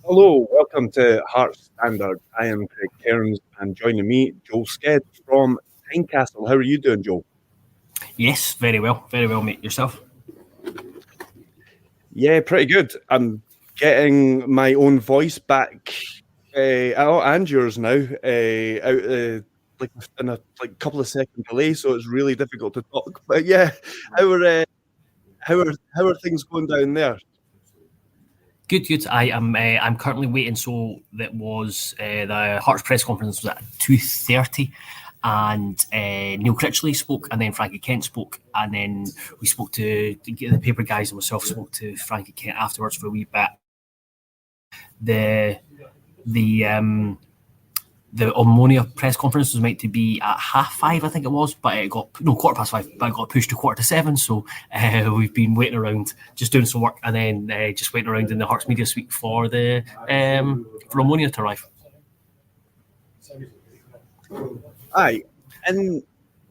Hello, welcome to Hearts Standard. I am Craig Cairns, and joining me, Joel Sked from Tynecastle. How are you doing, Joel? Yes, very well, mate. Yourself? Yeah, pretty good. I'm getting my own voice back, and yours now, out like in a couple of second delay, so it's really difficult to talk. But yeah, how are uh, how are things going down there? Good. I'm currently waiting. So that was the Hearts press conference was at 2:30, and Neil Critchley spoke, and then Frankie Kent spoke, and then we spoke to the paper guys and myself spoke to Frankie Kent afterwards for a wee bit. The Omonia press conference was meant to be at 5:30, I think it was, but it got 5:15, but it got pushed to 7:15. So we've been waiting around, just doing some work, and then just waiting around in the Hearts Media Suite for the for Omonia to arrive. Aye, and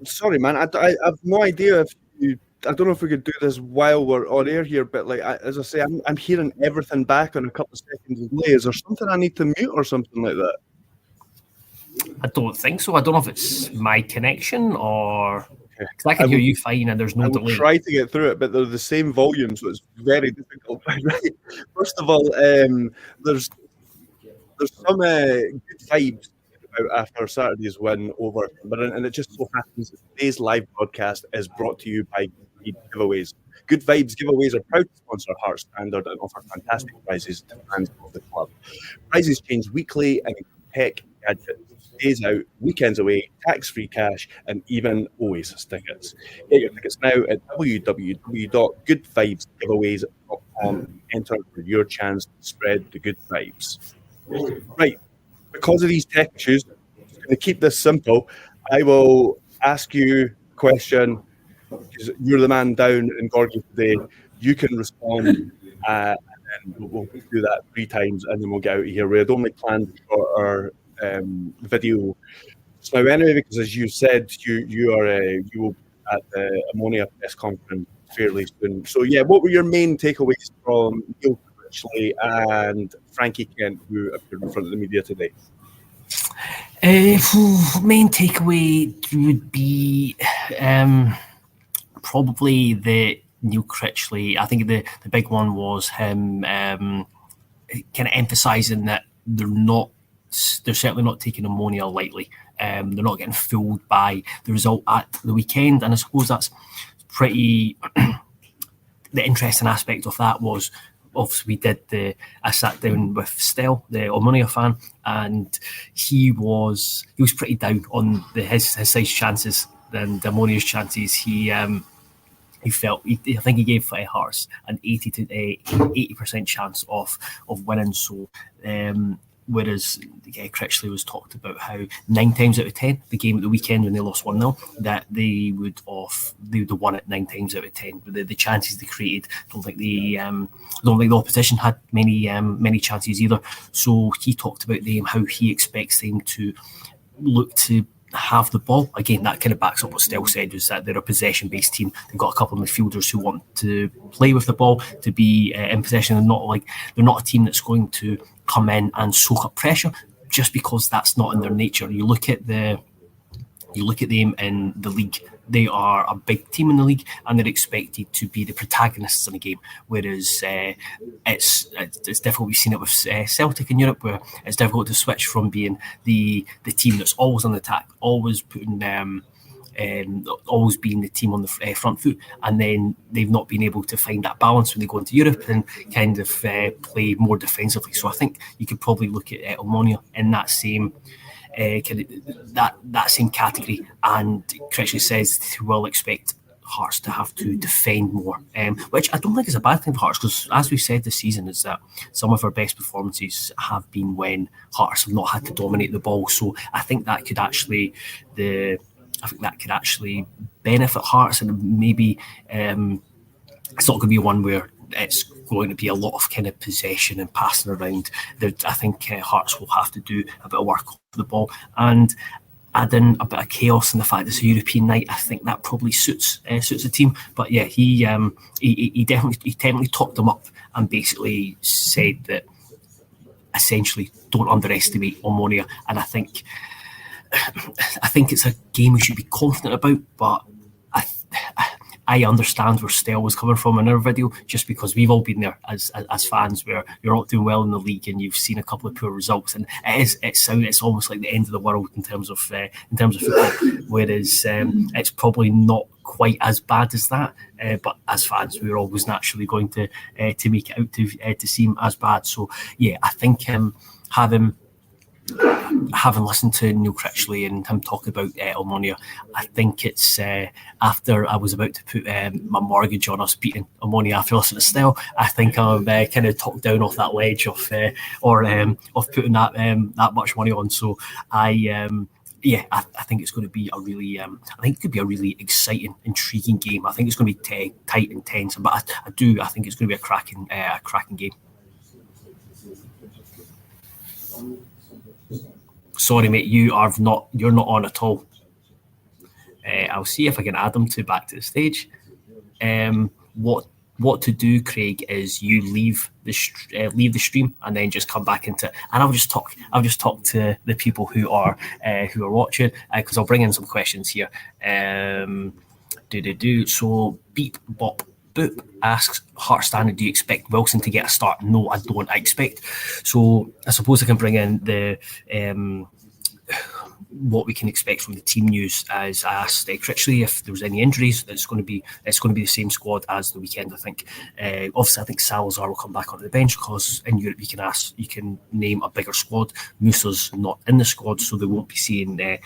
sorry, man, I've no idea if you. I don't know if we could do this while we're on air here, but as I say, I'm hearing everything back on a couple of seconds delay. Is there something I need to mute or something like that? I don't think so. I don't know if it's my connection or because I can hear you fine and there's no delay. I will try to get through it, but they're the same volume, so it's very difficult. Right? First of all, there's some good vibes after Saturday's win over, and it just so happens that today's live broadcast is brought to you by Giveaways. Good Vibes Giveaways are proud to sponsor Hearts Standard and offer fantastic prizes to fans of the club. Prizes change weekly and tech gadgets, days out, weekends away, tax-free cash, and even OASIS tickets. Get your tickets now at www.goodvibesgiveaways.com. Enter for your chance to spread the good vibes. Right. Because of these tech issues, I'm going to keep this simple. I will ask you a question because you're the man down in Gorgie today. You can respond, and then we'll do that 3 times, and then we'll get out of here. We had only planned for our video just now anyway, because as you said, you will be at the Omonia press conference fairly soon. So yeah, what were your main takeaways from Neil Critchley and Frankie Kent, who appeared in front of the media today? Main takeaway would be probably the Neil Critchley. I think the big one was him kind of emphasising that they're certainly not taking Omonia lightly. They're not getting fooled by the result at the weekend, and I suppose that's pretty. The interesting aspect of that was, obviously, I sat down with Stel, the Omonia fan, and he was pretty down on his side's chances than the Omonia's chances. He felt I think he gave Hearts an 80% chance of winning. So whereas Critchley was talked about how 9 times out of 10 the game at the weekend when they lost 1-0, that they would have won it 9 times out of 10. But the chances they created, don't think the opposition had many chances either. So he talked about them, how he expects them to look to have the ball. Again, that kind of backs up what Stel said, was that they're a possession-based team. They've got a couple of midfielders who want to play with the ball, to be in possession, and they're not a team that's going to come in and soak up pressure, just because that's not in their nature. You look at them in the league. They are a big team in the league, and they're expected to be the protagonists in a game. Whereas it's difficult. We've seen it with Celtic in Europe, where it's difficult to switch from being the team that's always on the attack, always putting always being the team on the front foot, and then they've not been able to find that balance when they go into Europe and kind of play more defensively. So I think you could probably look at Omonia in that same. That same category, and Critchley says he will expect Hearts to have to defend more, which I don't think is a bad thing for Hearts, because as we've said this season, is that some of our best performances have been when Hearts have not had to dominate the ball. So I think that could actually benefit Hearts, and maybe it's not going to be one where it's going to be a lot of kind of possession and passing around. I think Hearts will have to do a bit of work off the ball, and add in a bit of chaos in the fact it's a European night. I think that probably suits the team. But yeah, he definitely talked them up and basically said that essentially don't underestimate Omonia. And I think it's a game we should be confident about, but I understand where Stell was coming from in our video, just because we've all been there as fans, where you're not doing well in the league and you've seen a couple of poor results, and it's almost like the end of the world in terms of football. Whereas it's probably not quite as bad as that, but as fans, we're always naturally going to make it out to seem as bad. So yeah, I think having listened to Neil Critchley and him talk about Omonia, I think it's after I was about to put my mortgage on us beating Omonia after listening to Stell, I think I'm kind of talked down off that ledge of putting that much money on. So I think it's going to be a really, I think it could be a really exciting, intriguing game. I think it's going to be tight and tense, but I think it's going to be a cracking game. Sorry, mate, you're not on at all. I'll see if I can add them back to the stage. What to do, Craig, is you leave the stream and then just come back into it. And I'll just talk to the people who are watching, because I'll bring in some questions here. So Beep Bop Boop asks, Heart Standard, do you expect Wilson to get a start? No, I don't. I expect. So I suppose I can bring in the what we can expect from the team news. As I asked Critchley if there was any injuries, it's going to be the same squad as the weekend. I think. Obviously, I think Salazar will come back onto the bench, because in Europe you can name a bigger squad. Musa's not in the squad, so they won't be seeing him.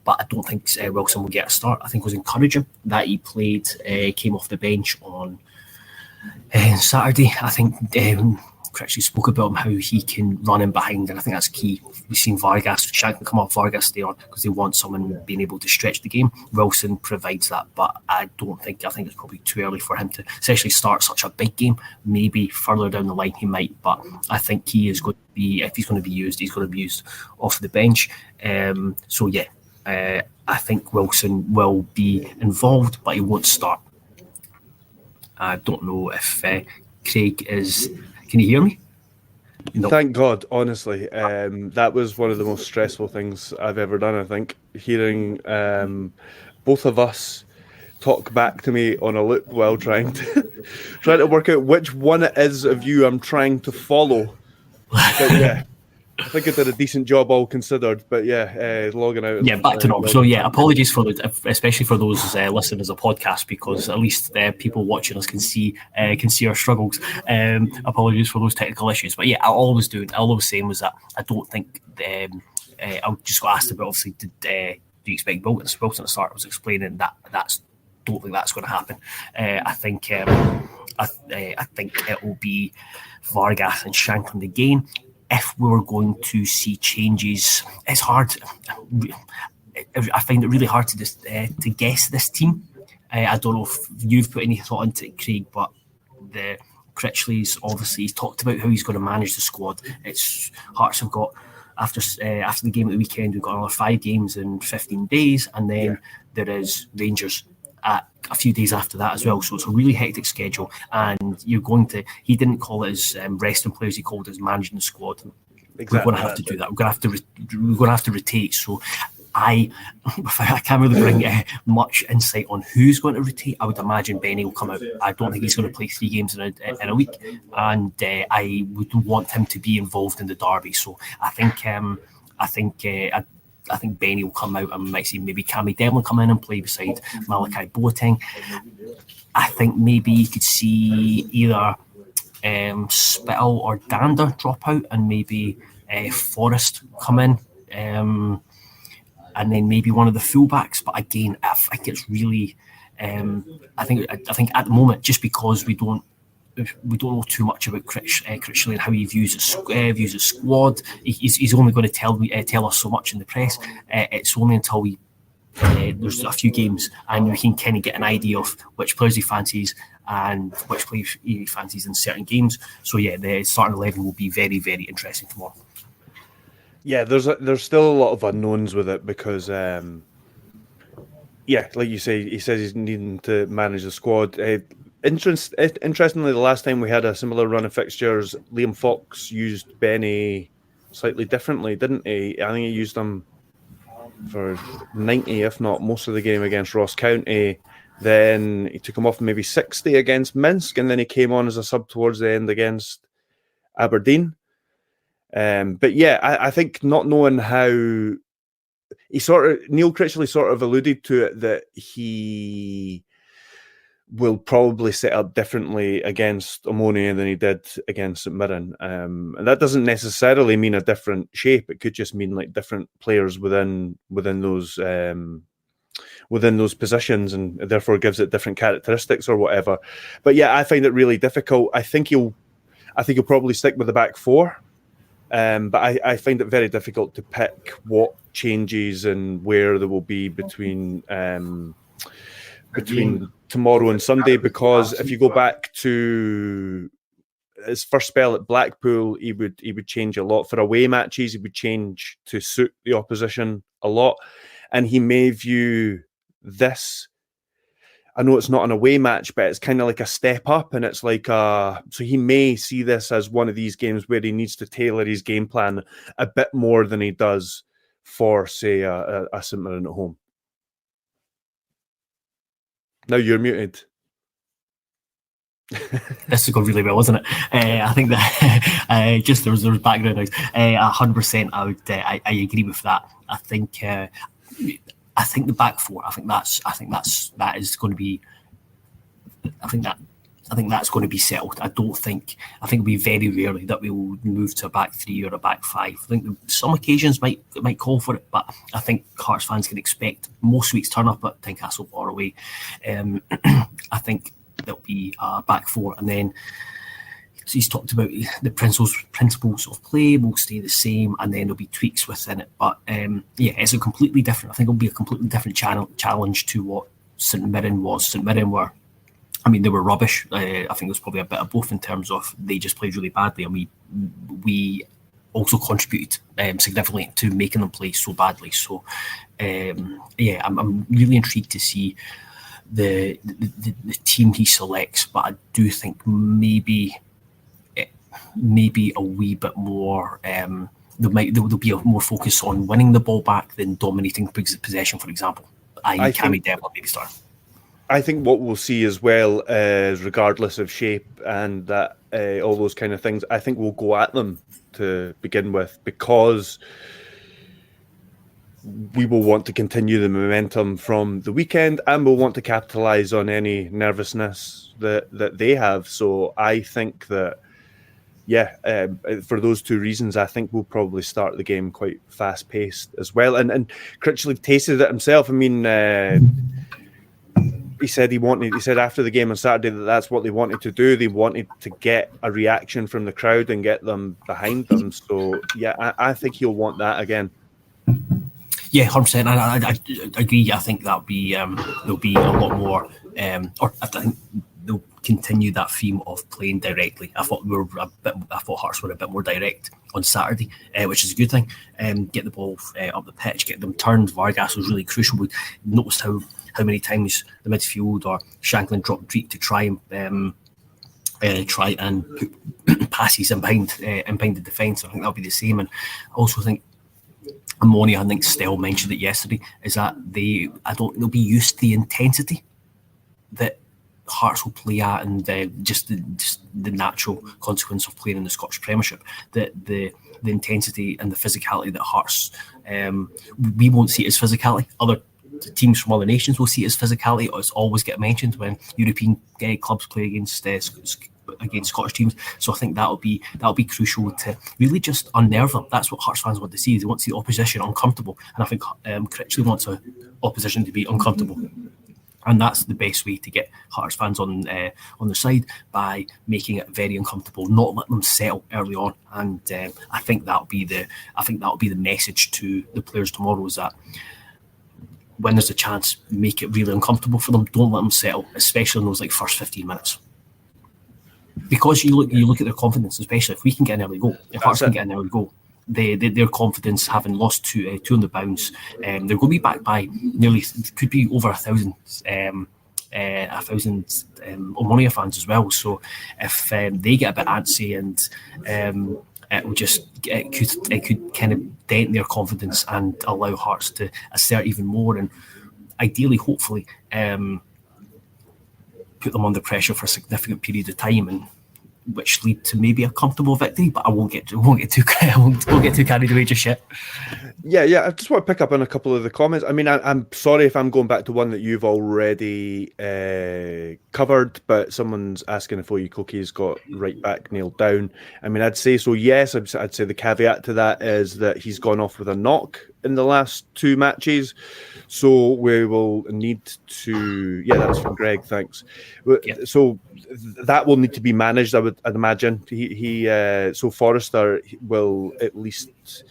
But I don't think Wilson will get a start. I think it was encouraging that he played, came off the bench on Saturday. I think Critchley spoke about how he can run in behind, and I think that's key. We've seen Shank come off, Vargas stay on, because they want someone being able to stretch the game. Wilson provides that, but I think it's probably too early for him to essentially start such a big game. Maybe further down the line he might, but I think he is going to be, if he's going to be used, he's going to be used off the bench. I think Wilson will be involved, but he won't start. I don't know if Craig is... Can you hear me? No. Thank God, honestly. That was one of the most stressful things I've ever done, I think. Hearing both of us talk back to me on a loop while trying to work out which one it is of you I'm trying to follow. But yeah, I think I did a decent job, all considered. But yeah, logging out. Yeah, back to normal. So yeah, apologies especially for those listening as a podcast, because at least people watching us can see our struggles. Apologies for those technical issues. But yeah, all I was saying was that I don't think I just got asked about, obviously, do you expect Wilson to start? I was explaining that don't think that's going to happen. I think it will be Vargas and Shankland again. If we were going to see changes, it's hard. I find it really hard to guess this team. I don't know if you've put any thought into it, Craig, but the Critchley's obviously talked about how he's going to manage the squad. Hearts have got, after the game at the weekend, we've got another 5 games in 15 days, and then there is Rangers at a few days after that as well. So it's a really hectic schedule, and he didn't call it as resting players, he called it as managing the squad. Exactly. We're going to have to do that. We're going to have to rotate. So I can't really bring much insight on who's going to rotate. I would imagine Benny will come out. I don't think he's going to play 3 games in a week, and I would want him to be involved in the derby. So I think Benny will come out, and we might see maybe Cammy Devlin come in and play beside Malachi Boateng. I think maybe you could see either Spittle or Dander drop out, and maybe Forrest come in, and then maybe one of the fullbacks. But again, I think it's really, I think at the moment, just because we don't know too much about Critchley and how he views his squad. He's only going to tell us so much in the press. It's only until there's a few games and we can kind of get an idea of which players he fancies and which players he fancies in certain games. So yeah, the starting 11 will be very, very interesting tomorrow. Yeah, there's still a lot of unknowns with it because, like you say, he says he's needing to manage the squad. Interestingly, the last time we had a similar run of fixtures, Liam Fox used Benny slightly differently, didn't he? I think he used him for 90, if not most of the game against Ross County. Then he took him off maybe 60 against Minsk, and then he came on as a sub towards the end against Aberdeen. But yeah, I think not knowing how Neil Critchley sort of alluded to it, that he will probably set up differently against Omonia than he did against St Mirren. And that doesn't necessarily mean a different shape. It could just mean like different players within those positions, and therefore gives it different characteristics or whatever. But yeah, I find it really difficult. I think he'll probably stick with the back four. But I find it very difficult to pick what changes and where there will be between tomorrow and Sunday, because if you go back to his first spell at Blackpool, he would change a lot. For away matches, he would change to suit the opposition a lot, and he may view this, I know it's not an away match, but it's kind of like a step up, and it's like so he may see this as one of these games where he needs to tailor his game plan a bit more than he does for, say, a St Mirren at home. Now you're muted. This is going really well, isn't it? I think that just there was background noise. 100%, I agree with that. I think the back four. I think that is going to be. I think that's going to be settled. I think it'll be very rarely that we will move to a back three or a back five. I think some occasions might call for it, but I think Hearts fans can expect most weeks turn up at Tynecastle or away. I think there'll be a back four, and then so he's talked about the principles of play will stay the same, and then there'll be tweaks within it. But yeah, it's a completely different. I think it'll be a completely different challenge to what St Mirren was. St Mirren were. I mean, they were rubbish. I think it was probably a bit of both in terms of they just played really badly, and we also contributed significantly to making them play so badly. So, yeah, I'm really intrigued to see the team he selects, but I do think maybe a wee bit more. There'll be a more focus on winning the ball back than dominating possession, for example. Cammy Devlin maybe start. I think what we'll see as well is, regardless of shape and that all those kind of things, I think we'll go at them to begin with, because we will want to continue the momentum from the weekend, and we'll want to capitalise on any nervousness that they have. So I think that, yeah, for those two reasons, I think we'll probably start the game quite fast-paced as well. And Critchley tasted it himself. I mean, he said after the game on Saturday that's what they wanted to do. They wanted to get a reaction from the crowd and get them behind them. So yeah, I think he'll want that again. Yeah, 100%. I agree. I think that'll be there'll be a lot more, or I think they'll continue that theme of playing directly. I thought Hearts were a bit more direct on Saturday, which is a good thing. Get the ball up the pitch, get them turned. Vargas was really crucial. We noticed how many times the midfield or Shanklin dropped deep to try and put passes in behind the defence. I think that'll be the same. And I also think Omonia, I think Stell mentioned it yesterday, is that they'll be used to the intensity that Hearts will play at, and just the natural consequence of playing in the Scottish Premiership. The intensity and the physicality that Hearts, we won't see it as physicality. Other teams from other nations will see it as physicality. It's always get mentioned when European clubs play against Scottish teams. So I think that'll be crucial to really just unnerve them. That's what Hearts fans want to see. They want to see the opposition uncomfortable, and I think Critchley wants the opposition to be uncomfortable. And that's the best way to get Hearts fans on their side, by making it very uncomfortable, not letting them settle early on. And I think that'll be the message to the players tomorrow, is that when there's a chance, make it really uncomfortable for them. Don't let them settle, especially in those first 15 minutes. Because you look at their confidence, especially if we can get an early goal. If Hearts can get an early goal, their confidence, having lost two on the bounce, they're going to be back by nearly, could be over 1,000 Omonia fans as well. So if they get a bit antsy, and it could kind of dent their confidence and allow Hearts to assert even more, and ideally, hopefully, put them under pressure for a significant period of time, and which lead to maybe a comfortable victory. But I won't get too carried away just yet. Yeah. I just want to pick up on a couple of the comments. I mean, I'm sorry if I'm going back to one that you've already covered, but someone's asking if Oyekoki's got right back nailed down. I mean, I'd say so, yes. I'd say the caveat to that is that he's gone off with a knock in the last 2 matches. So we will need to... Yeah, that was from Greg, thanks. Yeah. So that will need to be managed, I'd imagine. So Forrester will at least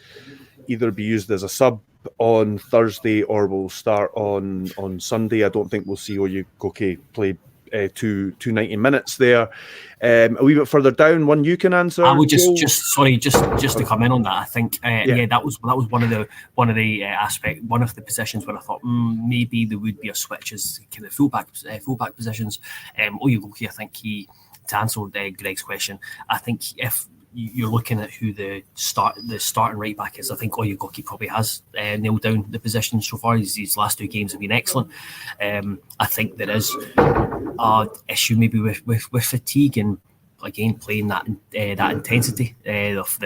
either be used as a sub on Thursday or will start on Sunday. I don't think we'll see Oyekoki play 290 minutes there. A wee bit further down, one you can answer. I would just to come in on that. I think that was one of the positions where I thought maybe there would be a switch as kind of fullback positions. Oyekoki, I think to answer Greg's question, I think if you're looking at who the starting right back is, I think Oyekoki probably has nailed down the position so far. His last 2 games have been excellent. I think there is an issue maybe with fatigue, and again playing that intensity of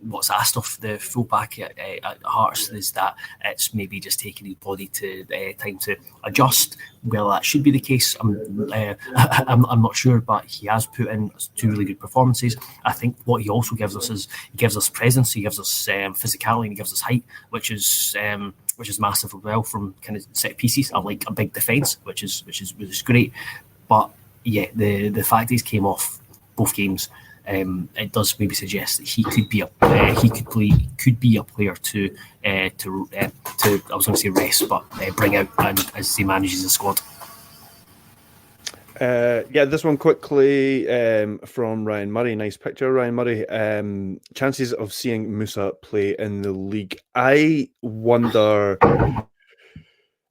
what's asked of the fullback at Hearts is that it's maybe just taking his body to time to adjust. Well, that should be the case. I'm not sure, but he has put in 2 really good performances. I think what he also gives us is he gives us presence, he gives us physicality, and he gives us height, which is massive as well from kind of set pieces. I like a big defence, which is great. But yeah, the fact he's came off both games, it does maybe suggest that he could be a player to I was going to say rest, but bring out and as he manages the squad. This one quickly from Ryan Murray. Nice picture, Ryan Murray. Chances of seeing Musa play in the league. I wonder.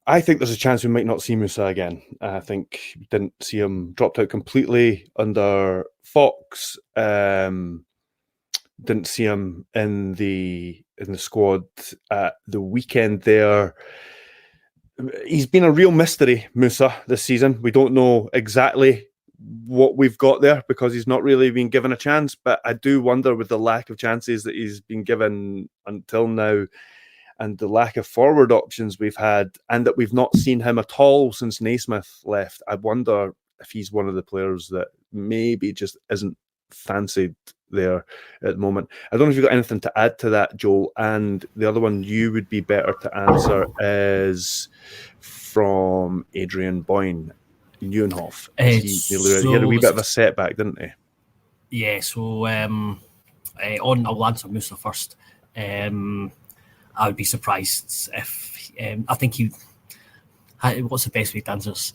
I think there's a chance we might not see Musa again. I think we didn't see him, dropped out completely under Fox. Didn't see him in the squad at the weekend there. He's been a real mystery, Musa, this season. We don't know exactly what we've got there because he's not really been given a chance. But I do wonder, with the lack of chances that he's been given until now, and the lack of forward options we've had, and that we've not seen him at all since Naismith left, I wonder if he's one of the players that maybe just isn't fancied there at the moment. I don't know if you've got anything to add to that, Joel. And the other one you would be better to answer is from Adrian Boyne, Neuenhof. He had a wee bit of a setback, didn't he? Yeah, so I'll answer Musa first. I would be surprised if I think he. What's the best way to answer this?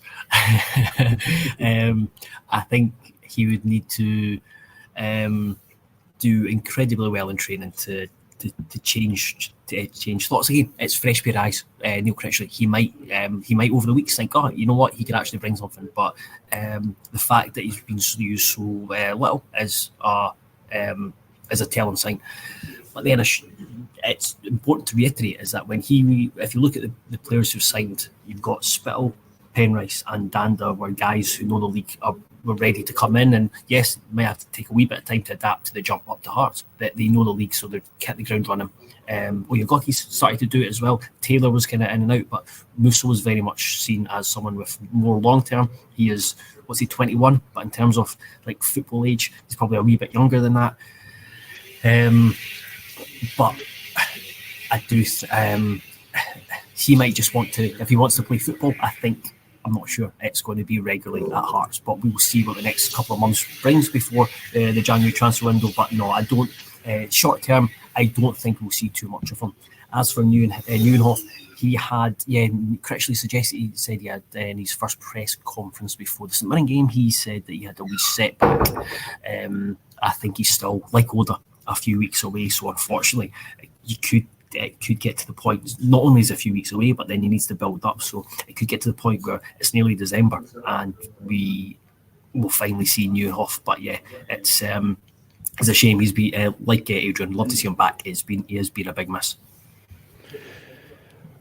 I think he would need to do incredibly well in training to change thoughts again. It's fresh pair of eyes. Neil Critchley, he might over the weeks think, oh, you know what, he could actually bring something. But the fact that he's been used so little is a telling sign. But then it's important to reiterate is that if you look at the players who've signed, you've got Spittle, Penrice and Danda were guys who know the league, were ready to come in, and yes, might have to take a wee bit of time to adapt to the jump up to Hearts, but they know the league, so they've kept the ground running. Oyekoki's started to do it as well. Taylor was kind of in and out, but Musa was very much seen as someone with more long term. He is, 21? But in terms of like football age, he's probably a wee bit younger than that. But I do. He might just want to, if he wants to play football. I'm not sure it's going to be regularly at Hearts, but we will see what the next couple of months brings before the January transfer window. But no, I don't. Short term, I don't think we'll see too much of him. As for Neuenhof, he had, Critchley said he had in his first press conference before the St Mirren game, he said that he had a wee setback. I think he's still, like Oda, a few weeks away, so unfortunately you could it could get to the point, not only is it a few weeks away, but then he needs to build up. So it could get to the point where it's nearly December and we will finally see Neuhoff. But yeah, it's a shame. He's been like Adrian. Love to see him back. He has been a big miss.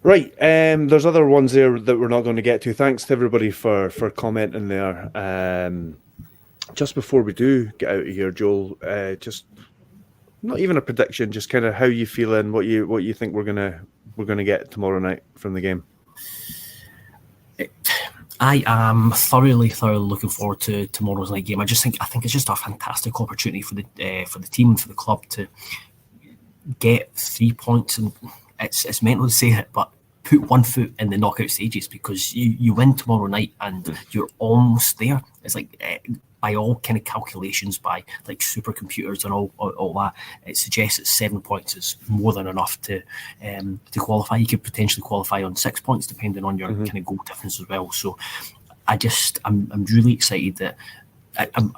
Right, there's other ones there that we're not going to get to. Thanks to everybody for commenting there. Just before we do get out of here, Joel, just not even a prediction, just kind of how you feeling, what you think we're gonna get tomorrow night from the game. I am thoroughly looking forward to tomorrow's night game. I think it's just a fantastic opportunity for the team, for the club to get 3 points, and it's mental to say it, but put one foot in the knockout stages, because you win tomorrow night and you're almost there. It's like by all kind of calculations, by like supercomputers and all that, it suggests that 7 points is more than enough to qualify. You could potentially qualify on 6 points depending on your kind of goal difference as well. So I'm really excited that I'm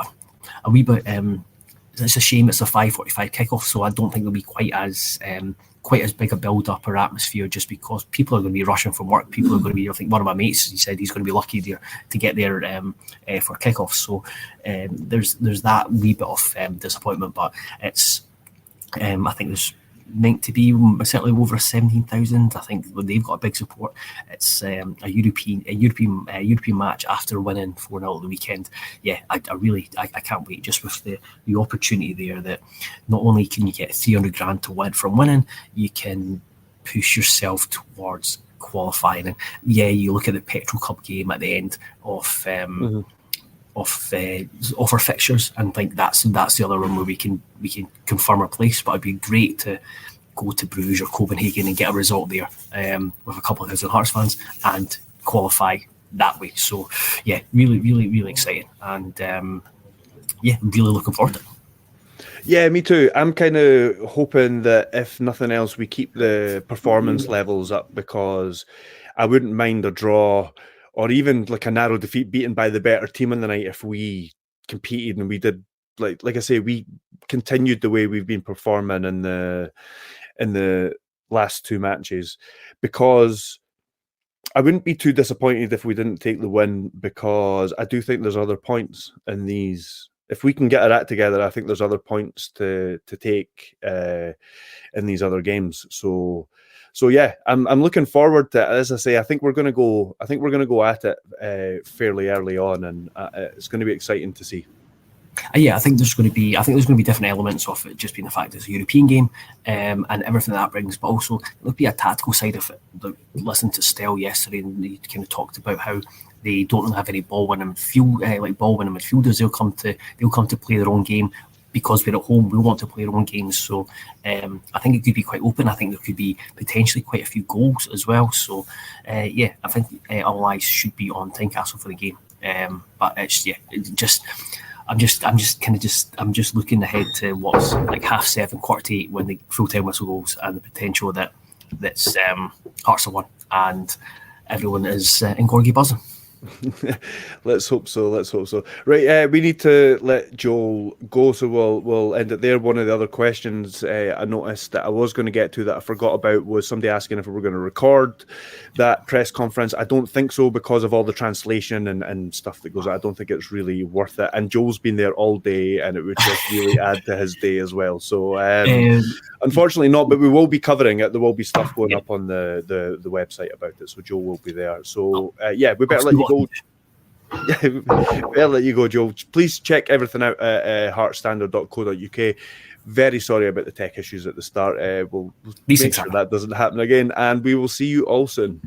a wee bit. It's a shame it's a 5:45 kickoff, so I don't think there'll be quite as big a build-up or atmosphere, just because people are going to be rushing from work. People are going to be, I think one of my mates, he said he's going to be lucky to get there for kickoff. So there's that wee bit of disappointment, but it's I think there's meant to be certainly over 17,000. I think they've got a big support. It's a European match after winning 4-0 at the weekend. Yeah, I can't wait, just with the opportunity there, that not only can you get 300 grand to win from winning, you can push yourself towards qualifying. And yeah, you look at the Petrol Cup game at the end of our fixtures and think that's the other one where we can confirm our place. But it'd be great to go to Bruges or Copenhagen and get a result there with a couple of thousand Hearts fans and qualify that way. So yeah, really exciting, and really looking forward to it. Yeah, me too. I'm kind of hoping that if nothing else, we keep the performance levels up, because I wouldn't mind a draw or even like a narrow defeat, beaten by the better team on the night, if we competed and we did, like I say, we continued the way we've been performing in the last two matches, because I wouldn't be too disappointed if we didn't take the win, because I do think there's other points in these. If we can get our act together, I think there's other points to take in these other games. So yeah, I'm looking forward to it. As I say, I think we're going to go at it fairly early on, and it's going to be exciting to see. I think there's going to be different elements of it, just being the fact it's a European game and everything that brings, but also there'll be a tactical side of it. Listening to Stell yesterday, and he kind of talked about how they don't really have any ball winning midfielders. They'll come to play their own game, because we're at home. We want to play our own games. So I think it could be quite open. I think there could be potentially quite a few goals as well. So I think all eyes should be on Tynecastle for the game. But I'm just looking ahead to what's like 7:30, 7:45 when the full-time whistle goes, and the potential that's Hearts are won and everyone is in Gorgie buzzing. Let's hope so. Right, we need to let Joel go, so we'll end it there. One of the other questions I noticed that I was going to get to that I forgot about was somebody asking if we were going to record that press conference. I don't think so, because of all the translation and stuff that goes on. I don't think it's really worth it, and Joel's been there all day and it would just really add to his day as well. So unfortunately not, but we will be covering it. There will be stuff going up on the website about it, so Joel will be there. So we better let you go. I'll let you go, Joel. Please check everything out at heartstandard.co.uk. Very sorry about the tech issues at the start. We'll make sure that doesn't happen again, and we will see you all soon.